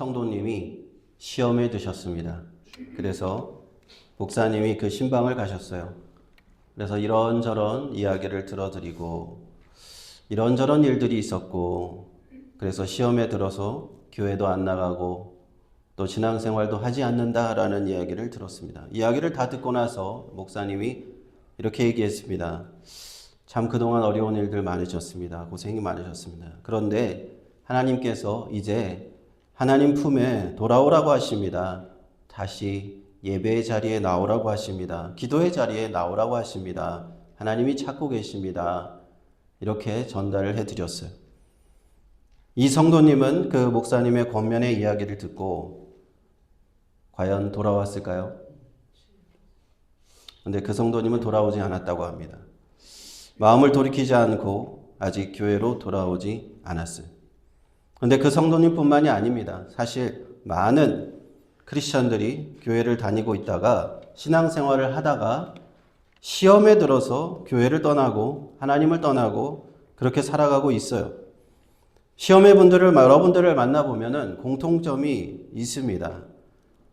성도님이 시험에 드셨습니다. 그래서 목사님이 그 신방을 가셨어요. 그래서 이런저런 이야기를 들어드리고 이런저런 일들이 있었고 그래서 시험에 들어서 교회도 안 나가고 또 신앙생활도 하지 않는다라는 이야기를 들었습니다. 이야기를 다 듣고 나서 목사님이 이렇게 얘기했습니다. 참 그동안 어려운 일들 많으셨습니다. 고생이 많으셨습니다. 그런데 하나님께서 이제 하나님 품에 돌아오라고 하십니다. 다시 예배의 자리에 나오라고 하십니다. 기도의 자리에 나오라고 하십니다. 하나님이 찾고 계십니다. 이렇게 전달을 해드렸어요. 이 성도님은 그 목사님의 권면의 이야기를 듣고 과연 돌아왔을까요? 근데 그 성도님은 돌아오지 않았다고 합니다. 마음을 돌이키지 않고 아직 교회로 돌아오지 않았어요. 근데 그 성도님뿐만이 아닙니다. 사실 많은 크리스천들이 교회를 다니고 있다가 신앙생활을 하다가 시험에 들어서 교회를 떠나고 하나님을 떠나고 그렇게 살아가고 있어요. 시험의 분들을 여러분들을 만나보면 공통점이 있습니다.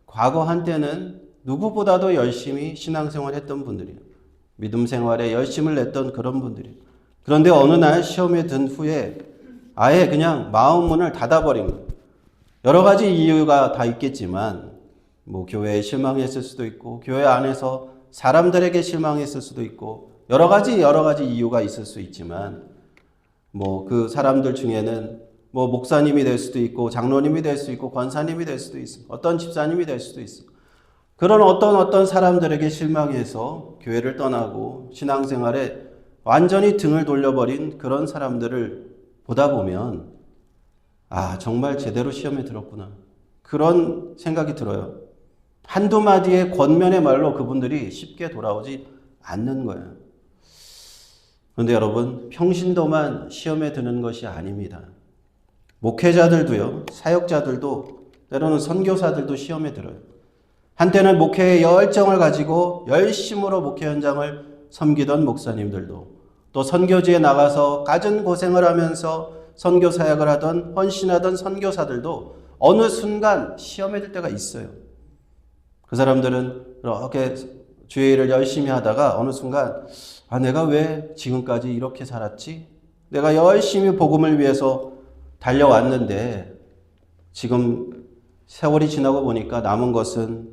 과거 한때는 누구보다도 열심히 신앙생활 했던 분들이에요. 믿음 생활에 열심을 냈던 그런 분들이에요. 그런데 어느 날 시험에 든 후에 아예 그냥 마음 문을 닫아버린 거예요. 여러 가지 이유가 다 있겠지만 뭐 교회에 실망했을 수도 있고 교회 안에서 사람들에게 실망했을 수도 있고 여러 가지 이유가 있을 수 있지만 뭐 그 사람들 중에는 뭐 목사님이 될 수도 있고 장로님이 될 수 있고 권사님이 될 수도 있어. 어떤 집사님이 될 수도 있어. 그런 어떤 사람들에게 실망해서 교회를 떠나고 신앙생활에 완전히 등을 돌려버린 그런 사람들을 보다 보면 아, 정말 제대로 시험에 들었구나. 그런 생각이 들어요. 한두 마디의 권면의 말로 그분들이 쉽게 돌아오지 않는 거예요. 그런데 여러분, 평신도만 시험에 드는 것이 아닙니다. 목회자들도요, 사역자들도, 때로는 선교사들도 시험에 들어요. 한때는 목회의 열정을 가지고 열심으로 목회 현장을 섬기던 목사님들도, 또 선교지에 나가서 갖은 고생을 하면서 선교 사역을 하던 헌신하던 선교사들도 어느 순간 시험에 들 때가 있어요. 그 사람들은 이렇게 주의 일을 열심히 하다가 어느 순간 아, 내가 왜 지금까지 이렇게 살았지? 내가 열심히 복음을 위해서 달려왔는데 지금 세월이 지나고 보니까 남은 것은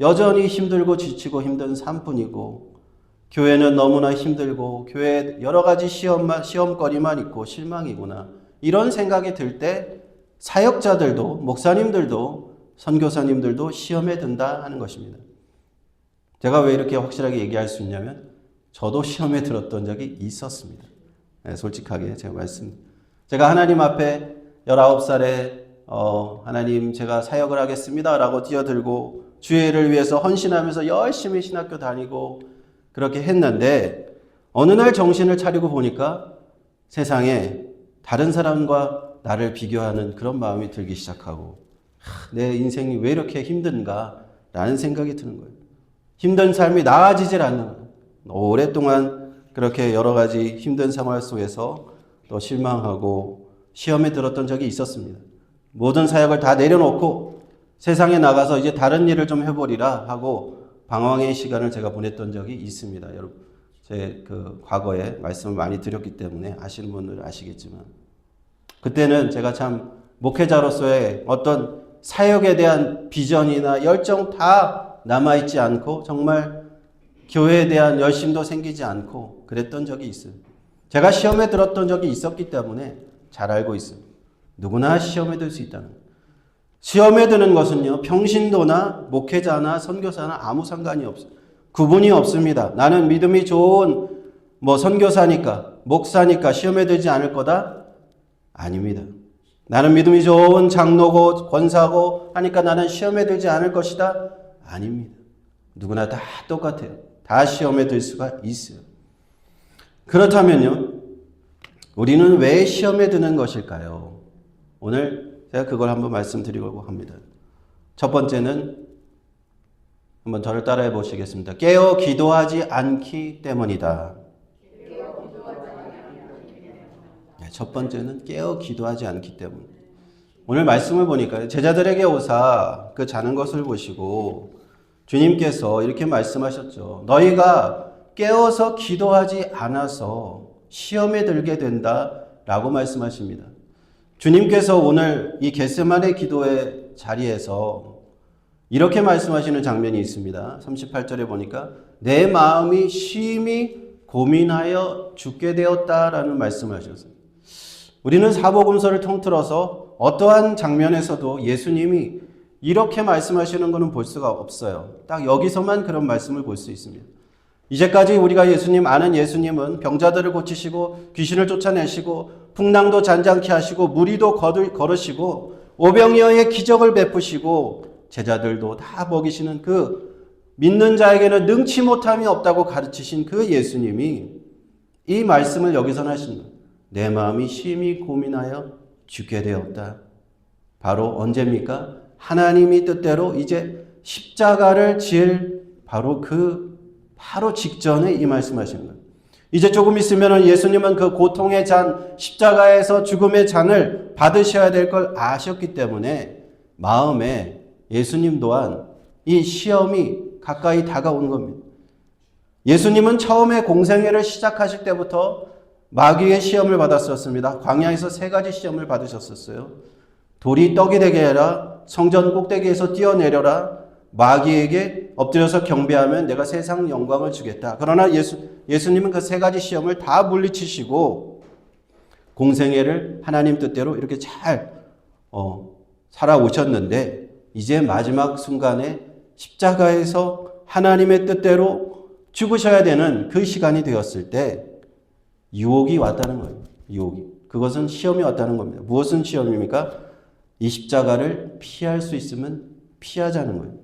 여전히 힘들고 지치고 힘든 삶뿐이고 교회는 너무나 힘들고 교회에 여러 가지 시험거리만 있고 실망이구나. 이런 생각이 들 때 사역자들도 목사님들도 선교사님들도 시험에 든다 하는 것입니다. 제가 왜 이렇게 확실하게 얘기할 수 있냐면 저도 시험에 들었던 적이 있었습니다. 네, 솔직하게 제가 하나님 앞에 19살에 하나님 제가 사역을 하겠습니다 라고 뛰어들고 주의 일을 위해서 헌신하면서 열심히 신학교 다니고 그렇게 했는데 어느 날 정신을 차리고 보니까 세상에 다른 사람과 나를 비교하는 그런 마음이 들기 시작하고 내 인생이 왜 이렇게 힘든가 라는 생각이 드는 거예요. 힘든 삶이 나아지질 않는 거예요. 오랫동안 그렇게 여러 가지 힘든 생활 속에서 또 실망하고 시험에 들었던 적이 있었습니다. 모든 사역을 다 내려놓고 세상에 나가서 이제 다른 일을 좀 해보리라 하고 방황의 시간을 제가 보냈던 적이 있습니다. 여러분, 제 그 과거에 말씀을 많이 드렸기 때문에 아시는 분들은 아시겠지만 그때는 제가 참 목회자로서의 어떤 사역에 대한 비전이나 열정 다 남아있지 않고 정말 교회에 대한 열심도 생기지 않고 그랬던 적이 있어요. 제가 시험에 들었던 적이 있었기 때문에 잘 알고 있어요. 누구나 시험에 들 수 있다는 거예요. 시험에 드는 것은요, 평신도나 목회자나 선교사나 아무 상관이 없어요. 구분이 없습니다. 나는 믿음이 좋은 선교사니까, 목사니까 시험에 들지 않을 거다? 아닙니다. 나는 믿음이 좋은 장로고 권사고 하니까 나는 시험에 들지 않을 것이다? 아닙니다. 누구나 다 똑같아요. 다 시험에 들 수가 있어요. 그렇다면요, 우리는 왜 시험에 드는 것일까요? 오늘 제가 그걸 한번 말씀드리려고 합니다. 첫 번째는 한번 저를 따라해 보시겠습니다. 깨어 기도하지 않기 때문이다. 첫 번째는 깨어 기도하지 않기 때문. 오늘 말씀을 보니까 제자들에게 오사 그 자는 것을 보시고 주님께서 이렇게 말씀하셨죠. 너희가 깨어서 기도하지 않아서 시험에 들게 된다라고 말씀하십니다. 주님께서 오늘 이 겟세마네 기도의 자리에서 이렇게 말씀하시는 장면이 있습니다. 38절에 보니까 내 마음이 심히 고민하여 죽게 되었다라는 말씀을 하셨어요. 우리는 사복음서를 통틀어서 어떠한 장면에서도 예수님이 이렇게 말씀하시는 것은 볼 수가 없어요. 딱 여기서만 그런 말씀을 볼 수 있습니다. 이제까지 우리가 예수님 아는 예수님은 병자들을 고치시고 귀신을 쫓아내시고 풍랑도 잔잔케 하시고 무리도 걸으시고 오병이어의 기적을 베푸시고 제자들도 다 먹이시는 그 믿는 자에게는 능치 못함이 없다고 가르치신 그 예수님이 이 말씀을 여기서 하신 거예요. 내 마음이 심히 고민하여 죽게 되었다. 바로 언제입니까? 하나님이 뜻대로 이제 십자가를 지을 바로 직전에 이 말씀하신 거예요. 이제 조금 있으면 예수님은 그 고통의 잔, 십자가에서 죽음의 잔을 받으셔야 될 걸 아셨기 때문에 마음에 예수님 또한 이 시험이 가까이 다가온 겁니다. 예수님은 처음에 공생애를 시작하실 때부터 마귀의 시험을 받았었습니다. 광야에서 3가지 시험을 받으셨었어요. 돌이 떡이 되게 해라, 성전 꼭대기에서 뛰어내려라, 마귀에게 엎드려서 경배하면 내가 세상 영광을 주겠다. 그러나 예수님은 그 3가지 시험을 다 물리치시고 공생애를 하나님 뜻대로 이렇게 잘 살아오셨는데 이제 마지막 순간에 십자가에서 하나님의 뜻대로 죽으셔야 되는 그 시간이 되었을 때 유혹이 왔다는 거예요. 유혹이. 그것은 시험이 왔다는 겁니다. 무엇은 시험입니까? 이 십자가를 피할 수 있으면 피하자는 거예요.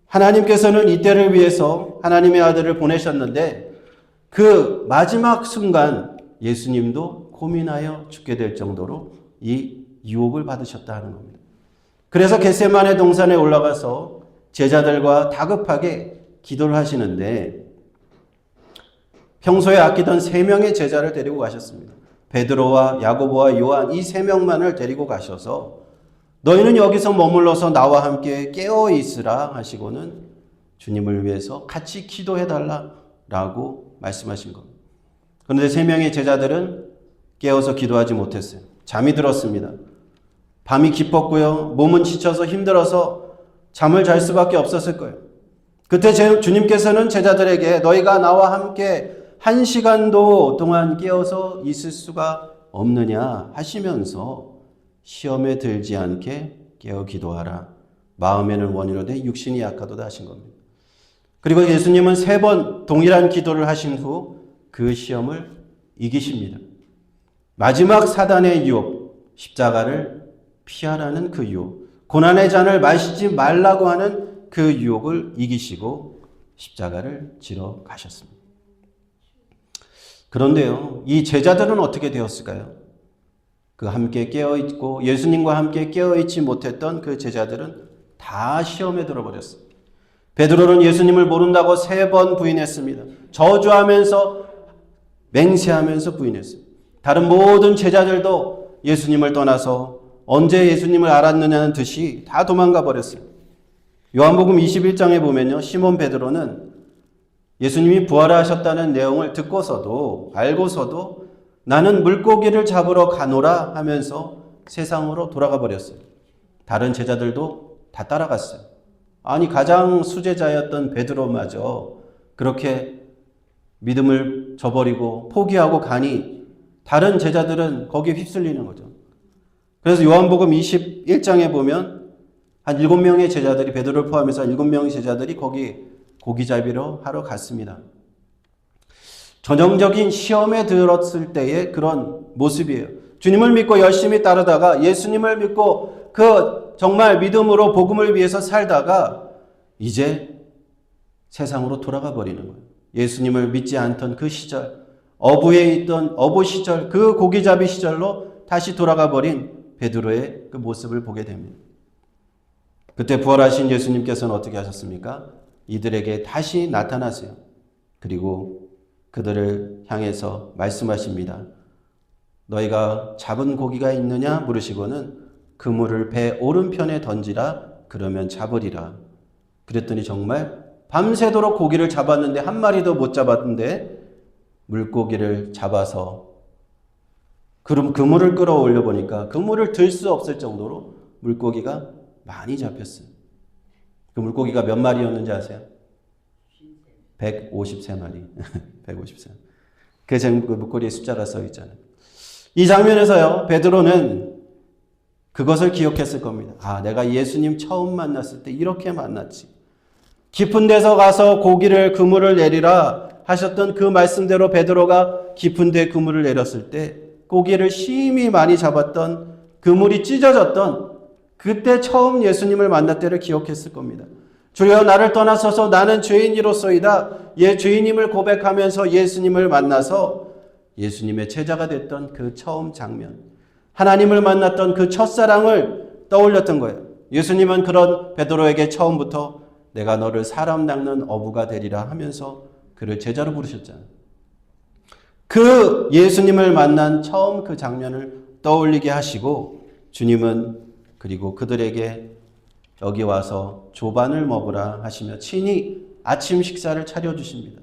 하나님께서는 이때를 위해서 하나님의 아들을 보내셨는데 그 마지막 순간 예수님도 고민하여 죽게 될 정도로 이 유혹을 받으셨다 하는 겁니다. 그래서 겟세마네 동산에 올라가서 제자들과 다급하게 기도를 하시는데 평소에 아끼던 3명의 제자를 데리고 가셨습니다. 베드로와 야고보와 요한 이 3명만을 데리고 가셔서 너희는 여기서 머물러서 나와 함께 깨어 있으라 하시고는 주님을 위해서 같이 기도해달라라고 말씀하신 겁니다. 그런데 3명의 제자들은 깨어서 기도하지 못했어요. 잠이 들었습니다. 밤이 깊었고요. 몸은 지쳐서 힘들어서 잠을 잘 수밖에 없었을 거예요. 그때 주님께서는 제자들에게 너희가 나와 함께 1시간도 동안 깨어서 있을 수가 없느냐 하시면서 시험에 들지 않게 깨어 기도하라. 마음에는 원이로되 육신이 약하도다 하신 겁니다. 그리고 예수님은 3번 동일한 기도를 하신 후 그 시험을 이기십니다. 마지막 사단의 유혹, 십자가를 피하라는 그 유혹, 고난의 잔을 마시지 말라고 하는 그 유혹을 이기시고 십자가를 지러 가셨습니다. 그런데요, 이 제자들은 어떻게 되었을까요? 그 함께 깨어있고 예수님과 함께 깨어있지 못했던 그 제자들은 다 시험에 들어버렸습니다. 베드로는 예수님을 모른다고 3번 부인했습니다. 저주하면서 맹세하면서 부인했습니다. 다른 모든 제자들도 예수님을 떠나서 언제 예수님을 알았느냐는 듯이 다 도망가 버렸어요. 요한복음 21장에 보면요, 시몬 베드로는 예수님이 부활하셨다는 내용을 듣고서도 알고서도 나는 물고기를 잡으러 가노라 하면서 세상으로 돌아가 버렸어요. 다른 제자들도 다 따라갔어요. 아니 가장 수제자였던 베드로마저 그렇게 믿음을 저버리고 포기하고 가니 다른 제자들은 거기에 휩쓸리는 거죠. 그래서 요한복음 21장에 보면 한 7명의 제자들이 베드로를 포함해서 7명의 제자들이 거기 고기 잡이러 하러 갔습니다. 전형적인 시험에 들었을 때의 그런 모습이에요. 주님을 믿고 열심히 따르다가 예수님을 믿고 그 정말 믿음으로 복음을 위해서 살다가 이제 세상으로 돌아가 버리는 거예요. 예수님을 믿지 않던 그 시절, 어부에 있던 어부 시절, 그 고기잡이 시절로 다시 돌아가 버린 베드로의 그 모습을 보게 됩니다. 그때 부활하신 예수님께서는 어떻게 하셨습니까? 이들에게 다시 나타나세요. 그리고 그들을 향해서 말씀하십니다. 너희가 잡은 고기가 있느냐 물으시고는 그물을 배 오른편에 던지라. 그러면 잡으리라. 그랬더니 정말 밤새도록 고기를 잡았는데 한 마리도 못 잡았는데 물고기를 잡아서 그물을 끌어올려 보니까 그물을 들 수 없을 정도로 물고기가 많이 잡혔어요. 그 물고기가 몇 마리였는지 아세요? 153마리. 153. 그 물고기의 숫자가 써 있잖아요. 이 장면에서요, 베드로는 그것을 기억했을 겁니다. 아, 내가 예수님 처음 만났을 때 이렇게 만났지. 깊은 데서 가서 그물을 내리라 하셨던 그 말씀대로 베드로가 깊은 데 그물을 내렸을 때 고기를 심히 많이 잡았던, 그물이 찢어졌던 그때 처음 예수님을 만날 때를 기억했을 겁니다. 주여 나를 떠나서서 나는 죄인이로소이다. 죄인임을 고백하면서 예수님을 만나서 예수님의 제자가 됐던 그 처음 장면, 하나님을 만났던 그 첫사랑을 떠올렸던 거예요. 예수님은 그런 베드로에게 처음부터 내가 너를 사람 낚는 어부가 되리라 하면서 그를 제자로 부르셨잖아요. 그 예수님을 만난 처음 그 장면을 떠올리게 하시고 주님은 그리고 그들에게 여기 와서 조반을 먹으라 하시며 친히 아침 식사를 차려주십니다.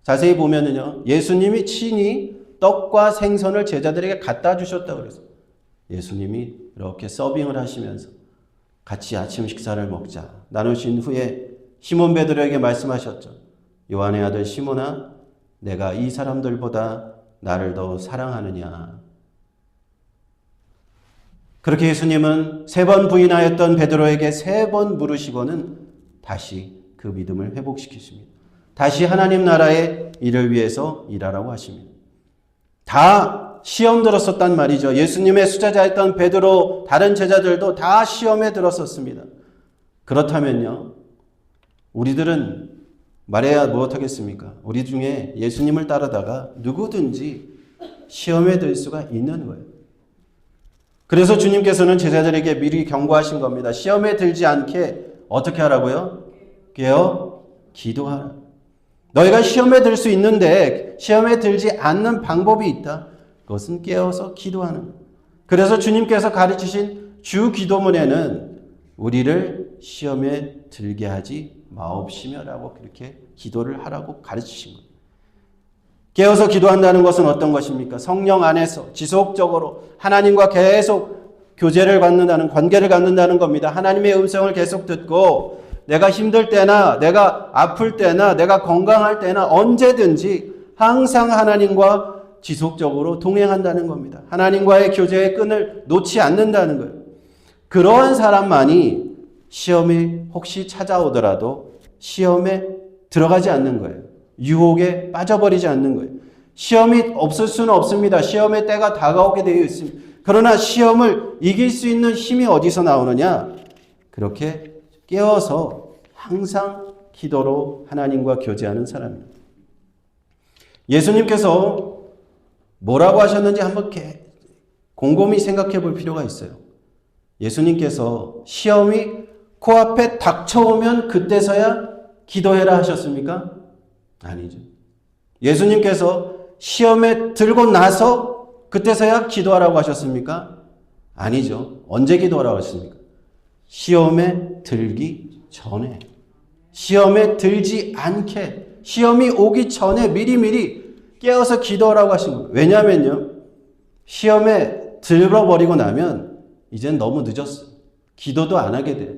자세히 보면은요, 예수님이 친히 떡과 생선을 제자들에게 갖다 주셨다고 그랬어요. 예수님이 이렇게 서빙을 하시면서 같이 아침 식사를 먹자 나누신 후에 시몬 베드로에게 말씀하셨죠. 요한의 아들 시몬아, 내가 이 사람들보다 나를 더 사랑하느냐. 그렇게 예수님은 3번 부인하였던 베드로에게 3번 물으시고는 다시 그 믿음을 회복시키십니다. 다시 하나님 나라의 일을 위해서 일하라고 하십니다. 다 시험 들었었단 말이죠. 예수님의 수제자였던 베드로, 다른 제자들도 다 시험에 들었었습니다. 그렇다면요, 우리들은 말해야 무엇하겠습니까? 우리 중에 예수님을 따르다가 누구든지 시험에 들 수가 있는 거예요. 그래서 주님께서는 제자들에게 미리 경고하신 겁니다. 시험에 들지 않게 어떻게 하라고요? 깨어 기도하라. 너희가 시험에 들 수 있는데 시험에 들지 않는 방법이 있다. 그것은 깨어서 기도하는 거예요. 그래서 주님께서 가르치신 주 기도문에는 우리를 시험에 들게 하지 마옵시며라고 그렇게 기도를 하라고 가르치신 거예요. 깨어서 기도한다는 것은 어떤 것입니까? 성령 안에서 지속적으로 하나님과 계속 교제를 갖는다는, 관계를 갖는다는 겁니다. 하나님의 음성을 계속 듣고 내가 힘들 때나 내가 아플 때나 내가 건강할 때나 언제든지 항상 하나님과 지속적으로 동행한다는 겁니다. 하나님과의 교제의 끈을 놓지 않는다는 거예요. 그러한 사람만이 시험이 혹시 찾아오더라도 시험에 들어가지 않는 거예요. 유혹에 빠져버리지 않는 거예요. 시험이 없을 수는 없습니다. 시험의 때가 다가오게 되어 있습니다. 그러나 시험을 이길 수 있는 힘이 어디서 나오느냐? 그렇게 깨어서 항상 기도로 하나님과 교제하는 사람입니다. 예수님께서 뭐라고 하셨는지 한번 곰곰이 생각해 볼 필요가 있어요. 예수님께서 시험이 코앞에 닥쳐오면 그때서야 기도해라 하셨습니까? 아니죠. 예수님께서 시험에 들고 나서 그때서야 기도하라고 하셨습니까? 아니죠. 언제 기도하라고 하셨습니까? 시험에 들기 전에, 시험에 들지 않게, 시험이 오기 전에 미리미리 깨어서 기도하라고 하신 거예요. 왜냐하면요, 시험에 들어버리고 나면 이젠 너무 늦었어요. 기도도 안 하게 돼요.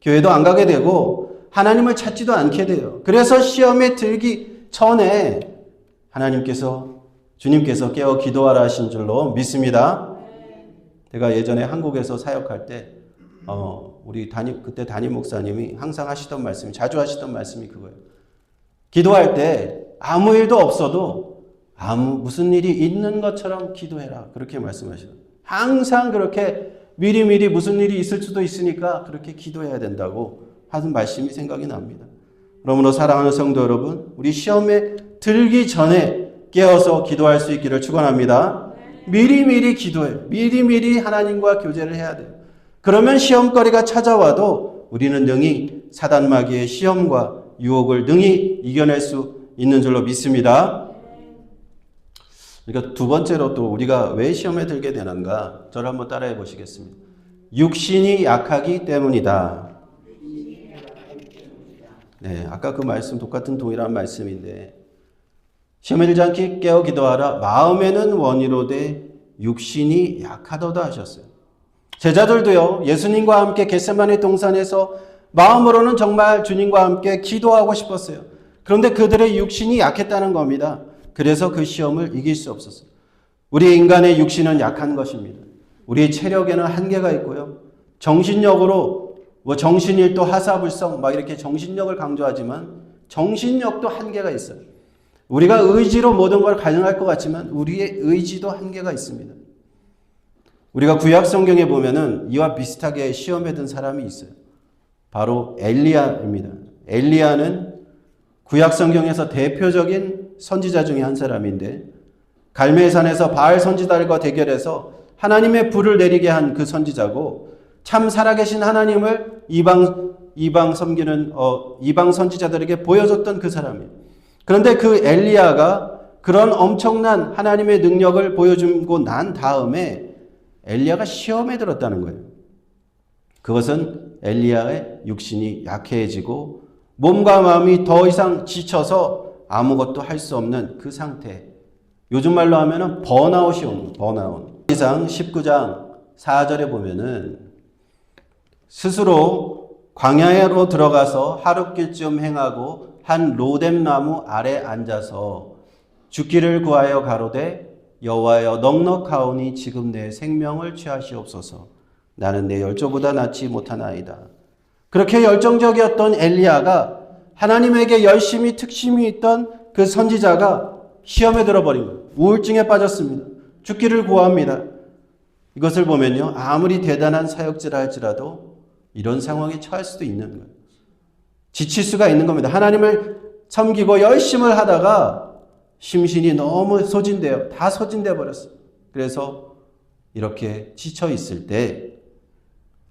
교회도 안 가게 되고 하나님을 찾지도 않게 돼요. 그래서 시험에 들기 전에 주님께서 깨어 기도하라 하신 줄로 믿습니다. 제가 예전에 한국에서 사역할 때 그때 담임 목사님이 항상 하시던 말씀이, 자주 하시던 말씀이 그거예요. 기도할 때 아무 일도 없어도 무슨 일이 있는 것처럼 기도해라. 그렇게 말씀하시더라고요. 항상 그렇게 미리미리 무슨 일이 있을 수도 있으니까 그렇게 기도해야 된다고 하는 말씀이 생각이 납니다. 그러므로 사랑하는 성도 여러분, 우리 시험에 들기 전에 깨어서 기도할 수 있기를 축원합니다. 미리미리 기도해요. 미리미리 하나님과 교제를 해야 돼요. 그러면 시험거리가 찾아와도 우리는 능히 사단마귀의 시험과 유혹을 능히 이겨낼 수 있는 줄로 믿습니다. 그러니까 두 번째로 또 우리가 왜 시험에 들게 되는가? 저를 한번 따라해 보시겠습니다. 육신이 약하기 때문이다. 네, 아까 그 말씀 똑같은 동일한 말씀인데 시험에 들지 않게 깨어 기도하라. 마음에는 원이로되 육신이 약하도다 하셨어요. 제자들도요, 예수님과 함께 겟세마네 동산에서 마음으로는 정말 주님과 함께 기도하고 싶었어요. 그런데 그들의 육신이 약했다는 겁니다. 그래서 그 시험을 이길 수 없었어요. 우리 인간의 육신은 약한 것입니다. 우리의 체력에는 한계가 있고요. 정신력으로 정신일도 하사불성 막 이렇게 정신력을 강조하지만 정신력도 한계가 있어요. 우리가 의지로 모든 걸 가능할 것 같지만 우리의 의지도 한계가 있습니다. 우리가 구약 성경에 보면은 이와 비슷하게 시험에 든 사람이 있어요. 바로 엘리야입니다. 엘리야는 구약 성경에서 대표적인 선지자 중에 한 사람인데 갈멜산에서 바알 선지자들과 대결해서 하나님의 불을 내리게 한 그 선지자고 참 살아계신 하나님을 이방 섬기는 이방 선지자들에게 보여줬던 그 사람이에요. 그런데 그 엘리야가 그런 엄청난 하나님의 능력을 보여주고 난 다음에 엘리야가 시험에 들었다는 거예요. 그것은 엘리야의 육신이 약해지고 몸과 마음이 더 이상 지쳐서 아무것도 할 수 없는 그 상태. 요즘 말로 하면은 번아웃이 오는 거예요. 번아웃. 이상 19장 4절에 보면은 스스로 광야로 들어가서 하룻길쯤 행하고 한 로뎀 나무 아래 앉아서 죽기를 구하여 가로되 여호와여 넉넉하오니 지금 내 생명을 취하시옵소서. 나는 내 열조보다 낫지 못하나이다. 그렇게 열정적이었던 엘리야가 하나님에게 열심히 특심이 있던 그 선지자가 시험에 들어버린 거예요. 우울증에 빠졌습니다. 죽기를 구합니다. 이것을 보면요, 아무리 대단한 사역지라 할지라도 이런 상황에 처할 수도 있는 거예요. 지칠 수가 있는 겁니다. 하나님을 섬기고 열심을 하다가 심신이 너무 소진돼요. 다 소진돼 버렸어요. 그래서 이렇게 지쳐 있을 때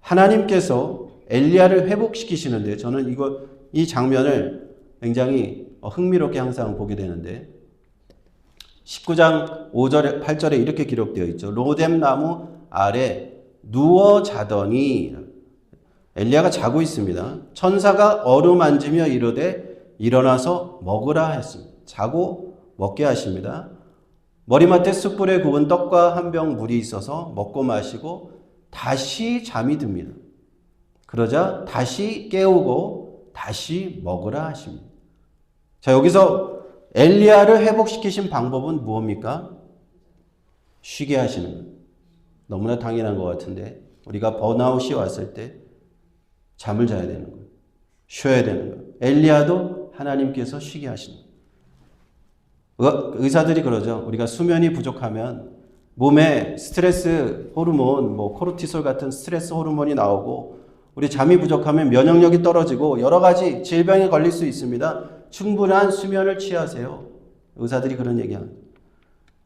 하나님께서 엘리야를 회복시키시는데 저는 이 장면을 굉장히 흥미롭게 항상 보게 되는데 19장 5절에 8절에 이렇게 기록되어 있죠. 로뎀 나무 아래 누워 자더니 엘리야가 자고 있습니다. 천사가 어루만지며 이르되 일어나서 먹으라 했습니다. 자고 먹게 하십니다. 머리맡에 숯불에 구운 떡과 한 병 물이 있어서 먹고 마시고 다시 잠이 듭니다. 그러자 다시 깨우고 다시 먹으라 하십니다. 자, 여기서 엘리야를 회복시키신 방법은 무엇입니까? 쉬게 하시는 거예요. 너무나 당연한 것 같은데 우리가 번아웃이 왔을 때 잠을 자야 되는 거예요. 쉬어야 되는 거예요. 엘리야도 하나님께서 쉬게 하시는 거예요. 의사들이 그러죠. 우리가 수면이 부족하면 몸에 스트레스 호르몬, 코르티솔 같은 스트레스 호르몬이 나오고 우리 잠이 부족하면 면역력이 떨어지고 여러 가지 질병에 걸릴 수 있습니다. 충분한 수면을 취하세요. 의사들이 그런 얘기합니다.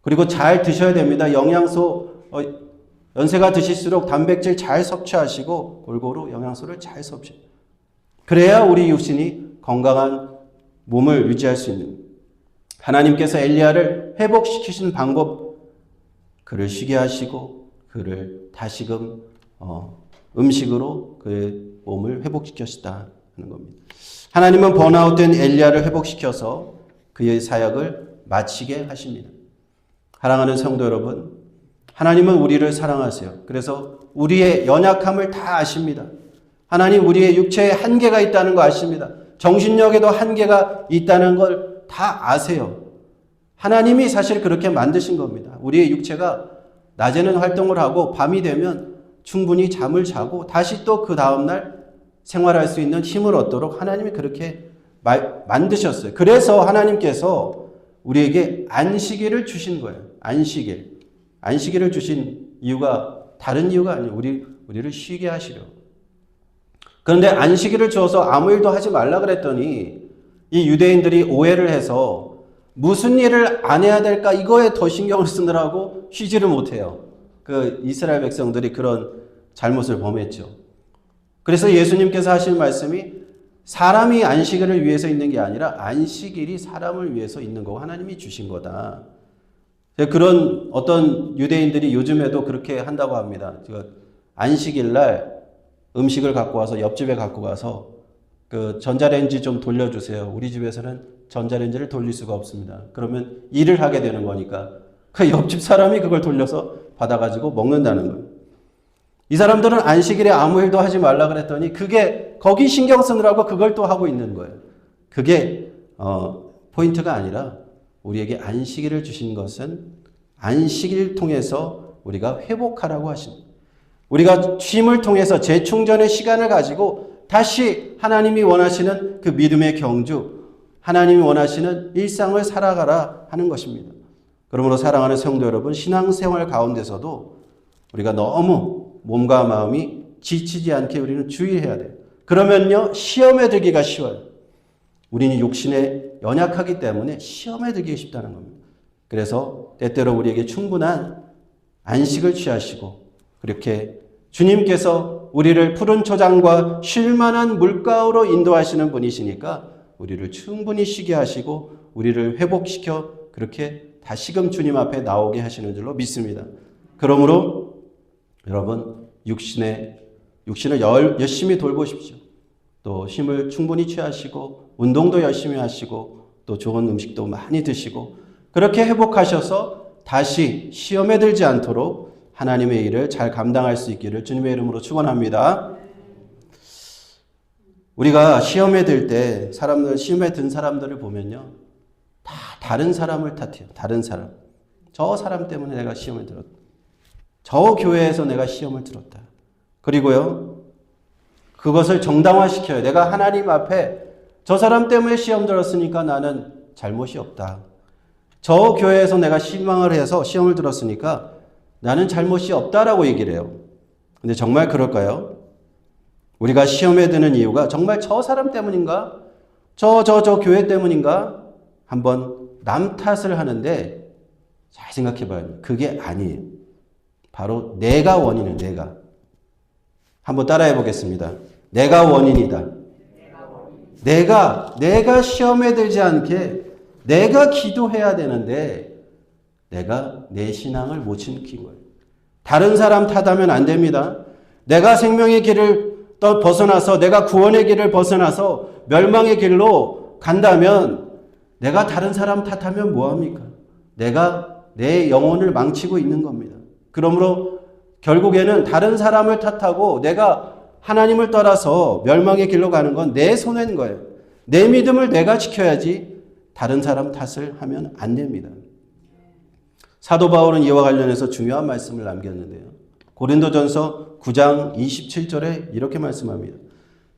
그리고 잘 드셔야 됩니다. 영양소, 연세가 드실수록 단백질 잘 섭취하시고 골고루 영양소를 잘 섭취. 그래야 우리 육신이 건강한 몸을 유지할 수 있는 거예요. 하나님께서 엘리야를 회복시키신 방법, 그를 쉬게 하시고 그를 다시금 음식으로 그의 몸을 회복시켰다 하는 겁니다. 하나님은 번아웃된 엘리야를 회복시켜서 그의 사역을 마치게 하십니다. 사랑하는 성도 여러분, 하나님은 우리를 사랑하세요. 그래서 우리의 연약함을 다 아십니다. 하나님 우리의 육체에 한계가 있다는 거 아십니다. 정신력에도 한계가 있다는 걸 다 아세요. 하나님이 사실 그렇게 만드신 겁니다. 우리의 육체가 낮에는 활동을 하고 밤이 되면 충분히 잠을 자고 다시 또 그 다음날 생활할 수 있는 힘을 얻도록 하나님이 그렇게 만드셨어요. 그래서 하나님께서 우리에게 안식일을 주신 거예요. 안식일을 주신 이유가 다른 이유가 아니에요. 우리를 쉬게 하시려. 그런데 안식일을 주어서 아무 일도 하지 말라 그랬더니 이 유대인들이 오해를 해서 무슨 일을 안 해야 될까 이거에 더 신경을 쓰느라고 쉬지를 못해요. 그 이스라엘 백성들이 그런 잘못을 범했죠. 그래서 예수님께서 하신 말씀이 사람이 안식일을 위해서 있는 게 아니라 안식일이 사람을 위해서 있는 거고 하나님이 주신 거다. 그런 어떤 유대인들이 요즘에도 그렇게 한다고 합니다. 안식일 날 음식을 갖고 와서 옆집에 갖고 가서 그 전자레인지 좀 돌려주세요. 우리 집에서는 전자레인지를 돌릴 수가 없습니다. 그러면 일을 하게 되는 거니까 그 옆집 사람이 그걸 돌려서 받아가지고 먹는다는 거예요. 이 사람들은 안식일에 아무 일도 하지 말라 그랬더니 그게 거기 신경 쓰느라고 그걸 또 하고 있는 거예요. 그게 포인트가 아니라 우리에게 안식일을 주신 것은 안식일 통해서 우리가 회복하라고 하십니다. 우리가 쉼을 통해서 재충전의 시간을 가지고 다시 하나님이 원하시는 그 믿음의 경주, 하나님이 원하시는 일상을 살아가라 하는 것입니다. 그러므로 사랑하는 성도 여러분, 신앙생활 가운데서도 우리가 너무 몸과 마음이 지치지 않게 우리는 주의해야 돼요. 그러면요, 시험에 들기가 쉬워요. 우리는 육신에 연약하기 때문에 시험에 들기 쉽다는 겁니다. 그래서 때때로 우리에게 충분한 안식을 취하시고 그렇게 주님께서 우리를 푸른 초장과 쉴만한 물가로 인도하시는 분이시니까 우리를 충분히 쉬게 하시고 우리를 회복시켜 그렇게 다시금 주님 앞에 나오게 하시는 줄로 믿습니다. 그러므로 여러분 육신을 열심히 돌보십시오. 또 힘을 충분히 취하시고 운동도 열심히 하시고 또 좋은 음식도 많이 드시고 그렇게 회복하셔서 다시 시험에 들지 않도록 하나님의 일을 잘 감당할 수 있기를 주님의 이름으로 축원합니다. 우리가 시험에 들 때 시험에 든 사람들을 보면요. 다 다른 사람을 탓해요. 다른 사람. 저 사람 때문에 내가 시험을 들었다. 저 교회에서 내가 시험을 들었다. 그리고요. 그것을 정당화시켜요. 내가 하나님 앞에 저 사람 때문에 시험 들었으니까 나는 잘못이 없다. 저 교회에서 내가 실망을 해서 시험을 들었으니까 나는 잘못이 없다라고 얘기를 해요. 근데 정말 그럴까요? 우리가 시험에 드는 이유가 정말 저 사람 때문인가? 저 교회 때문인가? 한번 남 탓을 하는데 잘 생각해 봐요. 그게 아니에요. 바로 내가 원인은 내가. 한번 따라해 보겠습니다. 내가 원인이다. 내가 시험에 들지 않게 내가 기도해야 되는데 내가 내 신앙을 못 지킨 거예요. 다른 사람 탓하면 안 됩니다. 내가 생명의 길을 벗어나서 내가 구원의 길을 벗어나서 멸망의 길로 간다면 내가 다른 사람 탓하면 뭐합니까? 내가 내 영혼을 망치고 있는 겁니다. 그러므로 결국에는 다른 사람을 탓하고 내가 하나님을 따라서 멸망의 길로 가는 건 내 손해인 거예요. 내 믿음을 내가 지켜야지 다른 사람 탓을 하면 안 됩니다. 사도 바울은 이와 관련해서 중요한 말씀을 남겼는데요. 고린도전서 9장 27절에 이렇게 말씀합니다.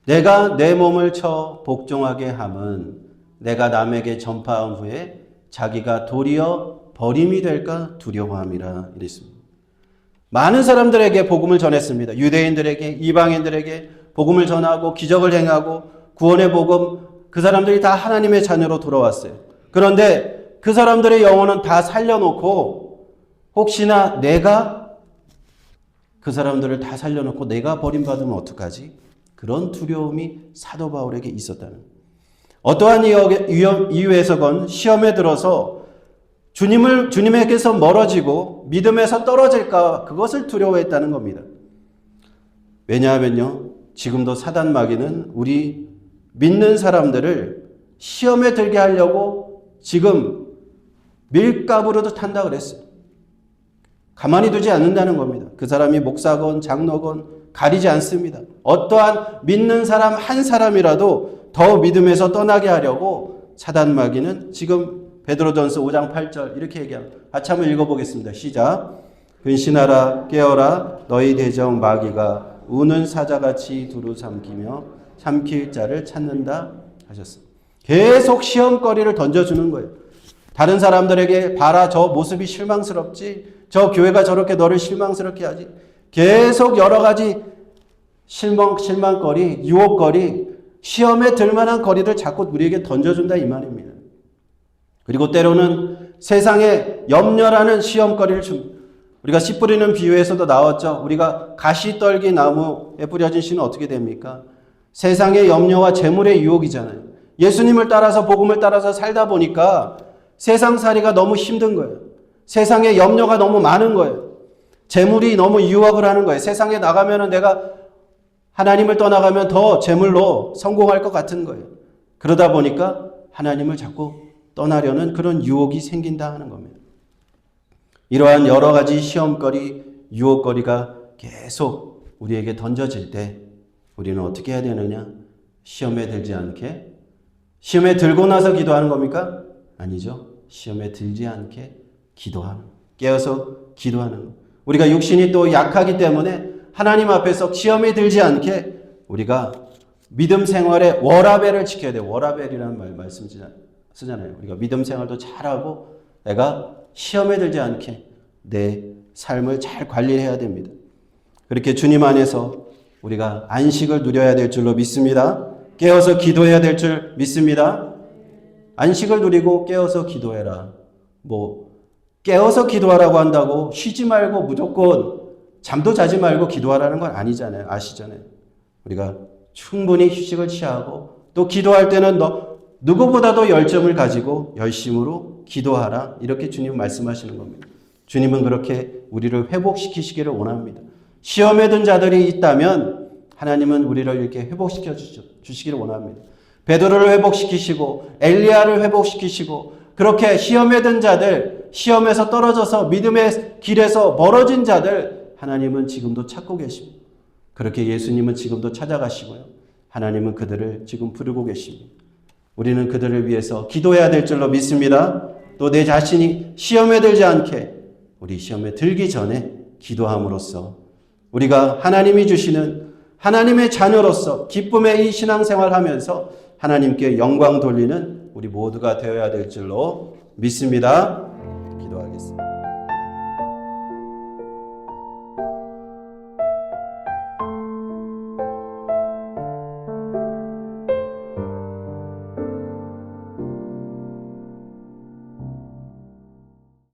내가 내 몸을 쳐 복종하게 함은 내가 남에게 전파한 후에 자기가 도리어 버림이 될까 두려워함이라 이랬습니다. 많은 사람들에게 복음을 전했습니다. 유대인들에게, 이방인들에게 복음을 전하고 기적을 행하고 구원의 복음, 그 사람들이 다 하나님의 자녀로 돌아왔어요. 그런데 그 사람들의 영혼은 다 살려놓고 혹시나 내가 그 사람들을 다 살려놓고 내가 버림받으면 어떡하지? 그런 두려움이 사도 바울에게 있었다는 거예요. 어떠한 이유에서건 시험에 들어서 주님에게서 멀어지고 믿음에서 떨어질까 그것을 두려워했다는 겁니다. 왜냐하면요. 지금도 사단 마귀는 우리 믿는 사람들을 시험에 들게 하려고 지금 밀가부로도 탄다 그랬어요. 가만히 두지 않는다는 겁니다. 그 사람이 목사건 장로건 가리지 않습니다. 어떠한 믿는 사람 한 사람이라도 더 믿음에서 떠나게 하려고 사단 마귀는 지금 베드로전서 5장 8절 이렇게 얘기합니다. 같이 한번 읽어보겠습니다. 시작. 근신하라 깨어라 너희 대적 마귀가 우는 사자같이 두루 삼키며 삼킬 자를 찾는다 하셨습니다. 계속 시험거리를 던져주는 거예요. 다른 사람들에게 봐라 저 모습이 실망스럽지 저 교회가 저렇게 너를 실망스럽게 하지 계속 여러 가지 실망거리 유혹거리 시험에 들만한 거리를 자꾸 우리에게 던져준다 이 말입니다. 그리고 때로는 세상에 염려라는 시험거리를 줍니다. 우리가 씨 뿌리는 비유에서도 나왔죠. 우리가 가시떨기 나무에 뿌려진 씨는 어떻게 됩니까? 세상의 염려와 재물의 유혹이잖아요. 예수님을 따라서 복음을 따라서 살다 보니까 세상살이가 너무 힘든 거예요. 세상에 염려가 너무 많은 거예요. 재물이 너무 유혹을 하는 거예요. 세상에 나가면은 내가 하나님을 떠나가면 더 재물로 성공할 것 같은 거예요. 그러다 보니까 하나님을 자꾸 떠나려는 그런 유혹이 생긴다 하는 겁니다. 이러한 여러 가지 시험거리, 유혹거리가 계속 우리에게 던져질 때 우리는 어떻게 해야 되느냐? 시험에 들지 않게. 시험에 들고 나서 기도하는 겁니까? 아니죠. 시험에 들지 않게 기도하는, 깨어서 기도하는 것. 우리가 육신이 또 약하기 때문에 하나님 앞에서 시험에 들지 않게 우리가 믿음 생활의 워라벨을 지켜야 돼요. 워라벨이라는 말씀 쓰잖아요. 우리가 믿음 생활도 잘하고 내가 시험에 들지 않게 내 삶을 잘 관리해야 됩니다. 그렇게 주님 안에서 우리가 안식을 누려야 될 줄로 믿습니다. 깨어서 기도해야 될 줄 믿습니다. 안식을 누리고 깨어서 기도해라. 깨어서 기도하라고 한다고 쉬지 말고 무조건 잠도 자지 말고 기도하라는 건 아니잖아요. 아시잖아요. 우리가 충분히 휴식을 취하고 또 기도할 때는 누구보다도 열정을 가지고 열심으로 기도하라. 이렇게 주님 말씀하시는 겁니다. 주님은 그렇게 우리를 회복시키시기를 원합니다. 시험에 든 자들이 있다면 하나님은 우리를 이렇게 회복시켜 주시기를 원합니다. 베드로를 회복시키시고 엘리야를 회복시키시고 그렇게 시험에 든 자들, 시험에서 떨어져서 믿음의 길에서 멀어진 자들 하나님은 지금도 찾고 계십니다. 그렇게 예수님은 지금도 찾아가시고요. 하나님은 그들을 지금 부르고 계십니다. 우리는 그들을 위해서 기도해야 될 줄로 믿습니다. 또 내 자신이 시험에 들지 않게 우리 시험에 들기 전에 기도함으로써 우리가 하나님이 주시는 하나님의 자녀로서 기쁨의 이 신앙생활을 하면서 하나님께 영광 돌리는 우리 모두가 되어야 될 줄로 믿습니다.